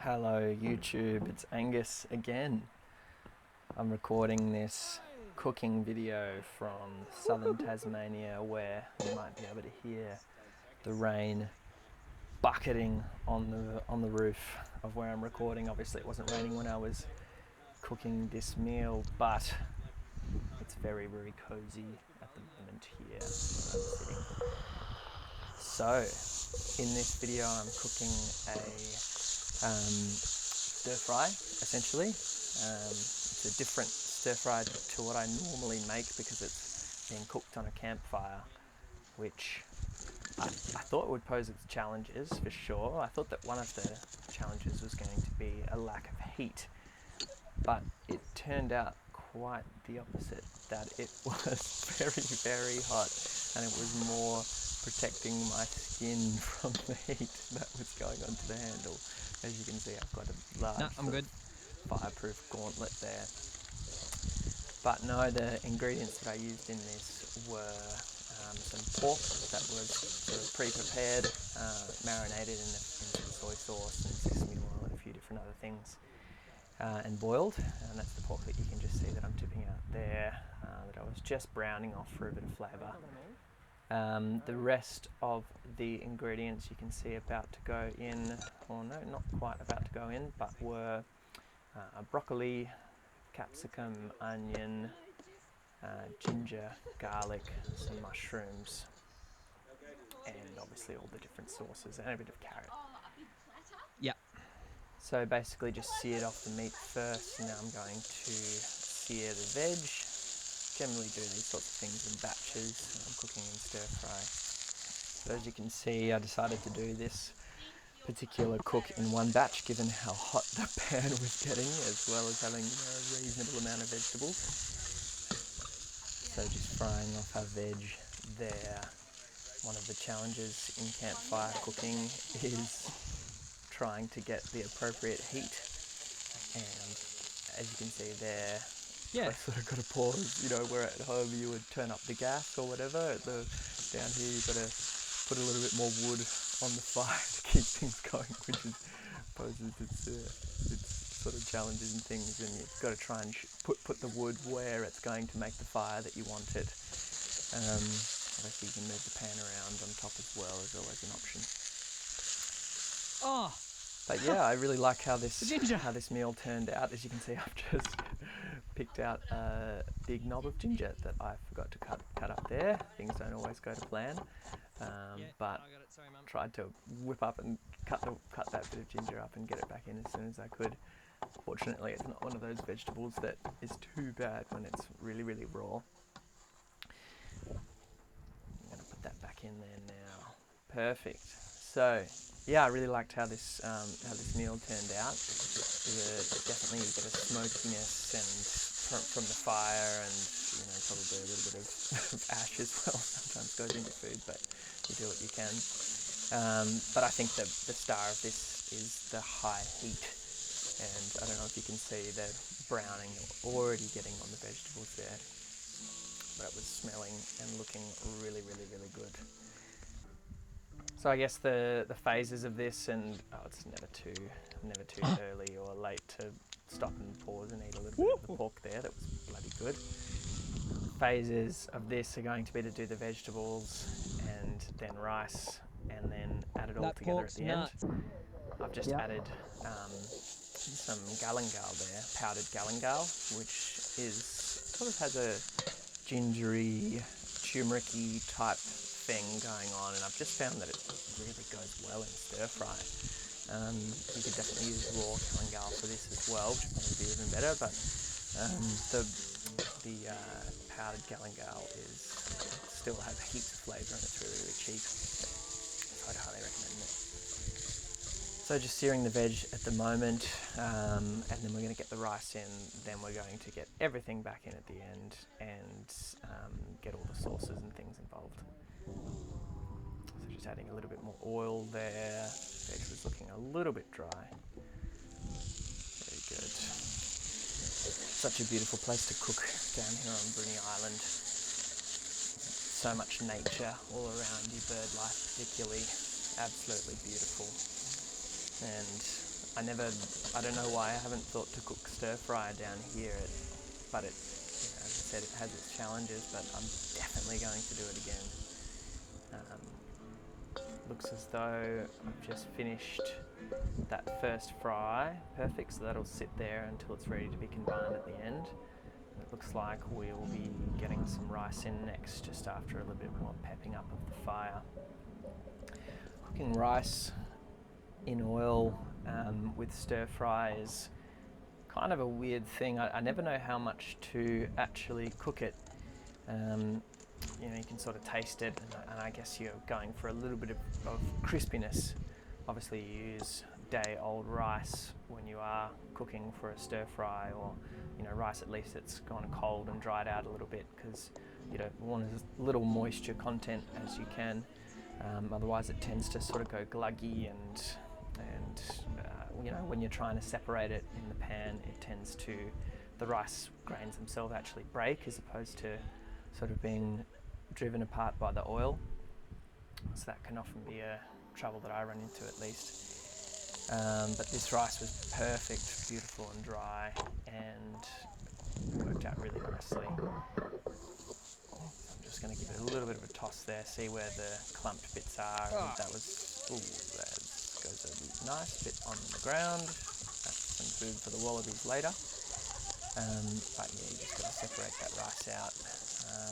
Hello YouTube, it's Angus again. I'm recording this cooking video from southern Tasmania where you might be able to hear the rain bucketing on the roof of where I'm recording. Obviously it wasn't raining when I was cooking this meal, but it's very, very cozy at the moment here where I'm sitting. So in this video I'm cooking a stir fry, essentially. It's a different stir fry to what I normally make because it's being cooked on a campfire, which I thought would pose its challenges for sure. I thought that one of the challenges was going to be a lack of heat, but it turned out quite the opposite, that it was very, very hot, and it was more protecting my skin from the heat that was going onto the handle. As you can see, I've got a large fireproof gauntlet there. But no, the ingredients that I used in this were some pork that was sort of pre-prepared, marinated in some soy sauce and sesame oil and a few different other things, and boiled. And that's the pork that you can just see that I'm tipping out there, that I was just browning off for a bit of flavour. The rest of the ingredients you can see about to go in, or no, not quite about to go in, but were broccoli, capsicum, onion, ginger, garlic, some mushrooms, and obviously all the different sauces and a bit of carrot. Yep. So basically just seared off the meat first. Now I'm going to sear the veg. Generally do these sorts of things in batches when I'm cooking in stir fry. But as you can see, I decided to do this particular cook in one batch given how hot the pan was getting, as well as having a reasonable amount of vegetables. So just frying off our veg there. One of the challenges in campfire cooking is trying to get the appropriate heat, and as you can see there, I sort of got to pause, where at home you would turn up the gas or whatever. Down here you've got to put a little bit more wood on the fire to keep things going, which poses its sort of challenges and things, and you've got to try and put the wood where it's going to make the fire that you want it. Obviously you can move the pan around on top as well, is always an option. Oh! But yeah, I really like how this meal turned out. As you can see, I've just picked out a big knob of ginger that I forgot to cut up there. Things don't always go to plan, but tried to whip up and cut that bit of ginger up and get it back in as soon as I could. Fortunately, it's not one of those vegetables that is too bad when it's really, really raw. I'm going to put that back in there now. Perfect. So yeah, I really liked how this meal turned out. Definitely you get a smokiness and from the fire, and probably a little bit of ash as well sometimes goes into food, but you do what you can. But I think the star of this is the high heat, and I don't know if you can see the browning already getting on the vegetables there, but it was smelling and looking really, really, really good. So I guess the phases of this, and it's never too early or late to stop and pause and eat a little bit of the pork there. That was bloody good. Phases of this are going to be to do the vegetables and then rice, and then add it all together at the end. I've just added some galangal there, powdered galangal, which sort of has a gingery, turmeric-y type thing going on, and I've just found that it really goes well in stir fry. You could definitely use raw galangal for this as well, which would probably be even better, but the powdered galangal still has heaps of flavour, and it's really, really cheap, so I'd highly recommend it. So just searing the veg at the moment, and then we're going to get the rice in, then we're going to get everything back in at the end, and get all the sauces and things involved. So just adding a little bit more oil there. Veg was looking a little bit dry. Very good. Such a beautiful place to cook down here on Bruny Island. So much nature all around you, bird life particularly. Absolutely beautiful. And I don't know why I haven't thought to cook stir fry down here, but it, as I said, it has its challenges, but I'm definitely going to do it again. Looks as though I've just finished that first fry, perfect, so that'll sit there until it's ready to be combined at the end. It looks like we'll be getting some rice in next, just after a little bit more pepping up of the fire. Cooking rice in oil with stir fry is kind of a weird thing. I never know how much to actually cook it. You know, you can sort of taste it, and I guess you're going for a little bit of crispiness. Obviously you use day-old rice when you are cooking for a stir fry, or you know, rice at least that's gone cold and dried out a little bit, because you don't want as little moisture content as you can. Otherwise it tends to sort of go gluggy, and you know, when you're trying to separate it in the pan, it tends to, the rice grains themselves actually break, as opposed to sort of being driven apart by the oil. So that can often be a trouble that I run into, at least. But this rice was perfect, beautiful and dry, and worked out really nicely. I'm just going to give it a little bit of a toss there, see where the clumped bits are. That was, there goes a nice bit on the ground. That's some food for the wallabies later. But yeah, you just got to separate that rice out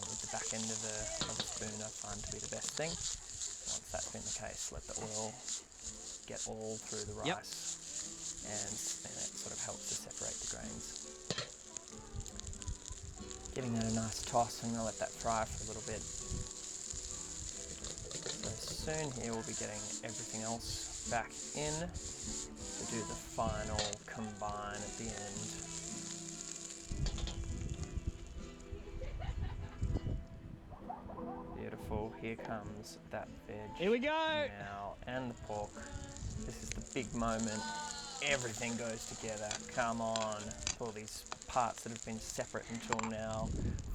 with the back end of a spoon. I find to be the best thing. Once that's been the case, let the oil get all through the rice, and it sort of helps to separate the grains. Giving that a nice toss, and I'll let that fry for a little bit. So soon here we'll be getting everything else back in to do the final combine at the end. Beautiful, here comes that veg. Here we go! Now, and the pork. This is the big moment. Everything goes together. Come on. All these parts that have been separate until now,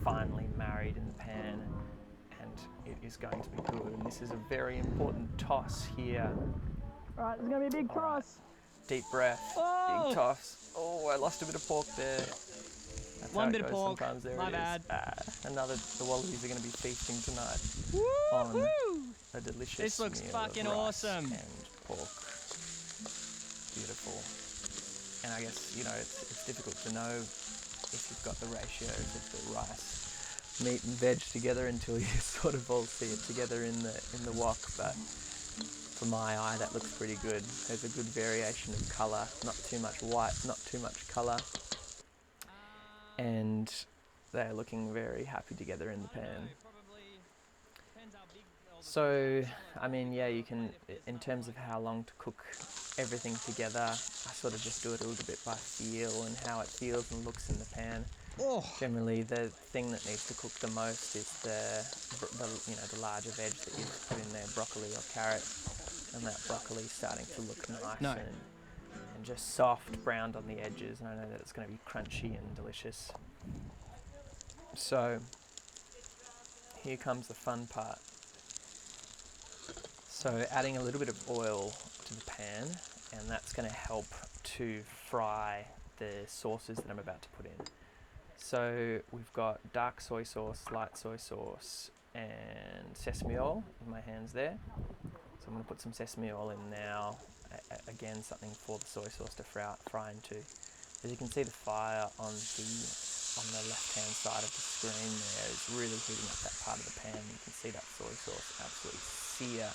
finally married in the pan, and it is going to be good. And this is a very important toss here. All right, there's going to be a big toss. Right. Deep breath, big toss. Oh, I lost a bit of pork there. That's One bit of pork, sometimes. There my it bad. Is. The wallabies are going to be feasting tonight Woo-hoo! on a delicious This looks meal fucking of rice awesome. and pork. Beautiful. And I guess, you know, it's difficult to know if you've got the ratios of the rice, meat and veg together until you sort of all see it together in the wok, but for my eye that looks pretty good. There's a good variation of colour, not too much white, not too much colour, and they're looking very happy together in the pan. So, I mean, yeah, you can, in terms of how long to cook everything together, I sort of just do it a little bit by feel and how it feels and looks in the pan. Oh. Generally, the thing that needs to cook the most is the larger veg that you put in there, broccoli or carrot, and that broccoli starting to look nice and just soft, browned on the edges, and I know that it's going to be crunchy and delicious. So, here comes the fun part. So adding a little bit of oil to the pan, and that's going to help to fry the sauces that I'm about to put in. So we've got dark soy sauce, light soy sauce, and sesame oil in my hands there. So I'm going to put some sesame oil in now. Again, something for the soy sauce to fry into. As you can see, the fire on the left-hand side of the screen there is really heating up that part of the pan. You can see that soy sauce absolutely sear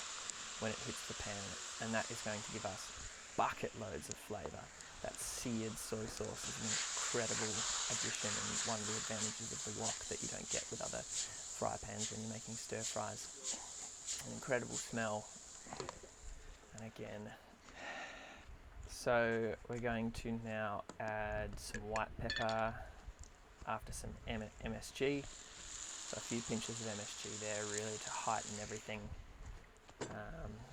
when it hits the pan, and that is going to give us bucket loads of flavour. That seared soy sauce is an incredible addition, and one of the advantages of the wok that you don't get with other fry pans when you're making stir fries. An incredible smell. And again, so we're going to now add some white pepper after some MSG. So a few pinches of MSG there really to heighten everything.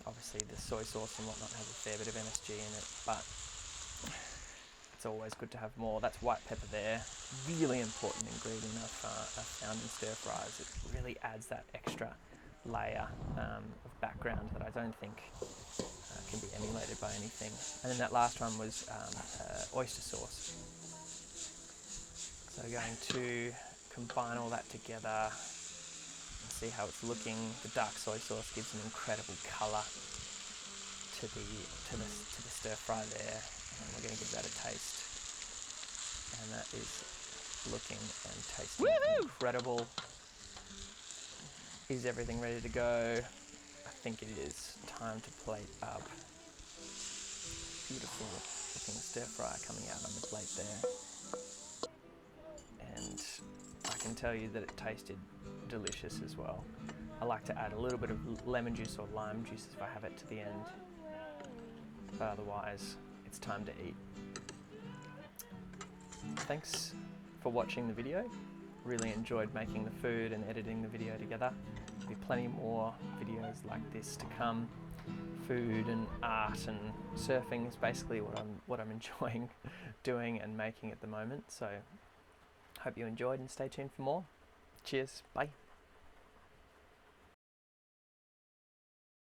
Obviously the soy sauce and whatnot has a fair bit of MSG in it, but it's always good to have more. That's white pepper there. Really important ingredient I've found in stir fries. It really adds that extra layer of background that I don't think can be emulated by anything. And then that last one was oyster sauce. So going to combine all that together and see how it's looking. The dark soy sauce gives an incredible colour to the stir fry there, and we're going to give that a taste. And that is looking and tasting incredible. Is everything ready to go? I think it is. Time to plate up. Beautiful looking stir fry coming out on the plate there. And I can tell you that it tasted delicious as well. I like to add a little bit of lemon juice or lime juice if I have it to the end. But otherwise, it's time to eat. Thanks for watching the video. Really enjoyed making the food and editing the video together. There'll be plenty more videos like this to come. Food and art and surfing is basically what I'm enjoying doing and making at the moment. So hope you enjoyed and stay tuned for more. Cheers, bye.